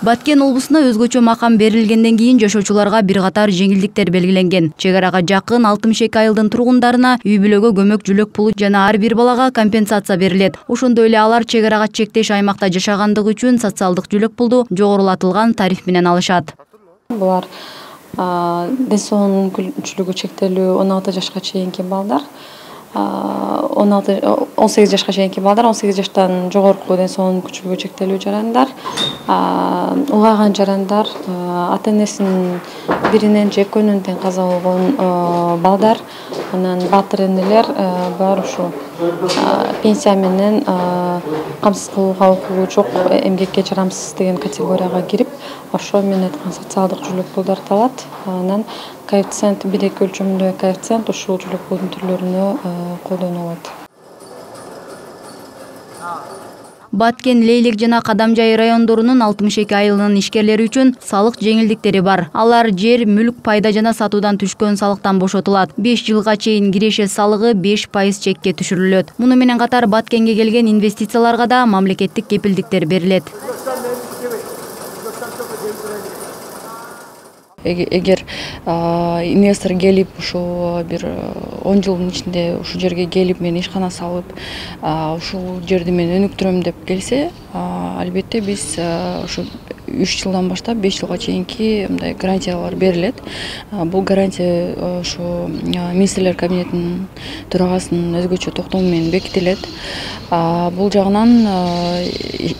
Баткен облусуна өзгөчө макам берилгенден кийин жашоочуларга бир катар жеңилдиктер белгиленген. Чек арага жакын 62 айылдын тургундарына үй-бүлөгө көмөк жүлөк пулу жана ар бир балага компенсация берилет. Ошондой эле алар чек арага чектеш аймакта жашагандыгы үчүн социалдык жүлөк пулду жогорулатылган тариф менен алышат. Булар ден соолук мүмкүнчүлүгү чектелүү 16 жашка чейинки балдар, 18 жашка чейинки балдар, 18 жаштан жогорку ден соолук мүмкүнчүлүгү чектелүү жарандар, улгайган жарандар, ата-энесинин биринен же экөөнүн каза болгон балдар, анан баатыр энелер бар ушу пенсия менен камсыз кылууга укугу жок, эмгекке жарамсыз деген категорияга кирип, ошо менен айткан социалдык жүлөк пулдарды алат. Анан коэффициент 1-2 өлчөмүндө коэффициент ушул жүлөк пулдун түрлөрүнө колдонулат. Баткен, Лейлек жана Кадамжай райондорунун 62 айылынын ишкерлери үчүн салык жеңилдиктери бар. Алар жер, мүлк, пайда жана сатуудан түшкөн салыктан бошотулат. 5 жылга чейин киреше салыгы 5% чекке түшүрүлөт. Муну менен катар Баткенге келген инвестицияларга да мамлекеттик кепилдиктер берилет. Эгер инвестор келип ушу бир 10 жылдын ичинде ушу жерге келип мен ишкана салып, ушул жерди мен өнүктүрөм деп келсе, албетте биз ушу 3 жылдан баштап 5 жылга чейинки мындай гарантиялар берилет. Бул гарантия ушу министрлер кабинетинин төрагасынын өзгөчө токтому менен бекитилет. Бул жагынан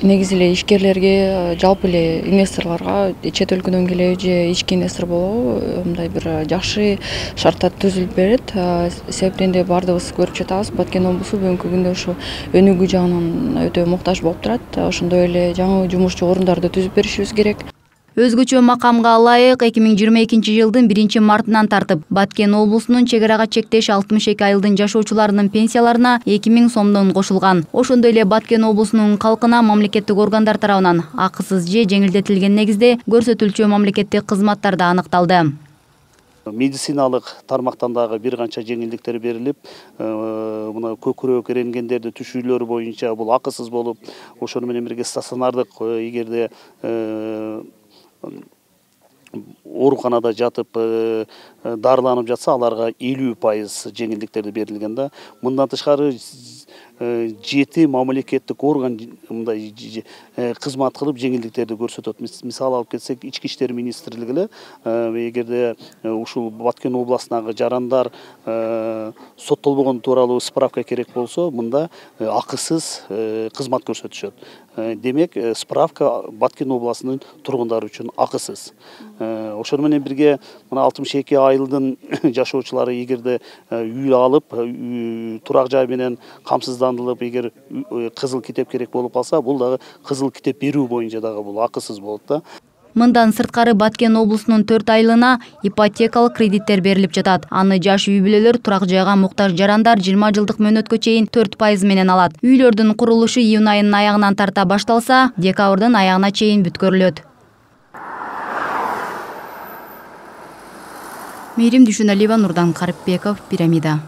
негизи эле ишкерлерге, жалпы эле инвесторлорго, чет өлкөдөн келеби же ички инвестор болобу, мындай бир жакшы шарттар түзүлүп берет. Себептен де бардыгыбыз көрүп жатабыз, Баткен облусу бүгүнкү күндө ушу өнүгүү жагынан өтө муктаж болуп турат. Ошондой эле жаңы жумушчу орундарды түзүп беришибиз керек. Өзгөчө макамга ылайык 2022 жылдын 1 мартынан тартып Баткен облусунун чек арага чектеш 62 айылдын жашоочуларынын пенсияларына 2000 сомдон кошулган. Ошондой эле Баткен облусунун калкына мамлекеттик органдар тарабынан акысыз же жеңилдетилген негизде көрсөтүлчү мамлекеттик кызматтар да аныкталды. Медициналык тармактан дагы бир канча жеңилдиктер берилип, мына көкүрөк эренгендерди түшүүлөр боюнча бул акысыз болуп, ошону менен бирге стационардык эгерде ооруканада жатып дарыланып жатса, аларга 50% жеңилдиктерди берилген да. Мындан тышкары 7 мамлекеттик орган мындай кызмат кылып жеңилдиктерди көрсөтөт. Мисалы алып кетсек, Ички иштер министрлиги эле эгерде ушул Баткен областындагы жарандар соттолбогон тууралуу справка керек болсо, мында акысыз кызмат көрсөтүшөт. Демек, справка Баткен областынын тургундары үчүн акысыз. Ошону менен бирге мына 62 айылдын жашоочулары эгерде үй алып, турак жай менен камсыздандырылып, эгер кызыл китеп керек болуп калса, бул дагы кызыл китеп берүү боюнча дагы бул акысыз болот да. Мындан сырткары Баткен облусунун 4 айылына ипотекалык кредиттер берилип жатат. Аны жаш үй-бүлөлөр, турак жайга муктаж жарандар 20 жылдык мөөнөткө чейин 4% менен алат. Үйлөрдүн курулушу июнь айынын аягынан тарта башталса, декабрдын аягына чейин бүткөрүлөт. Мээрим Дүйшөналиева, Нурдан Карипбеков, Пирамида.